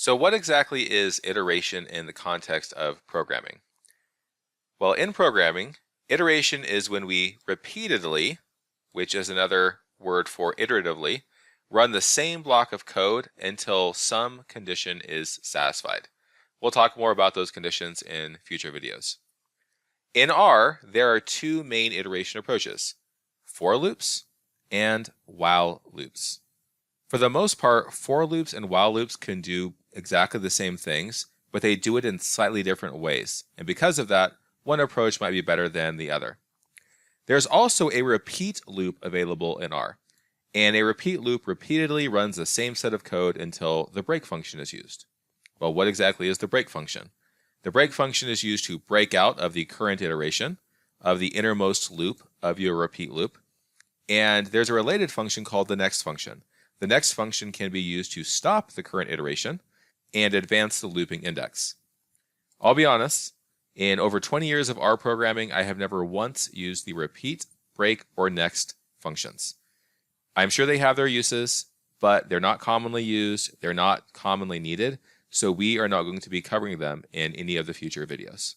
So what exactly is iteration in the context of programming? Well, in programming, iteration is when we repeatedly, which is another word for iteratively, run the same block of code until some condition is satisfied. We'll talk more about those conditions in future videos. In R, there are two main iteration approaches: for loops and while loops. For the most part, for loops and while loops can do exactly the same things, but they do it in slightly different ways. And because of that, one approach might be better than the other. There's also a repeat loop available in R. And a repeat loop repeatedly runs the same set of code until the break function is used. Well, what exactly is the break function? The break function is used to break out of the current iteration of the innermost loop of your repeat loop. And there's a related function called the next function. The next function can be used to stop the current iteration and advance the looping index. I'll be honest, in over 20 years of R programming, I have never once used the repeat, break, or next functions. I'm sure they have their uses, but they're not commonly used, they're not commonly needed, so we are not going to be covering them in any of the future videos.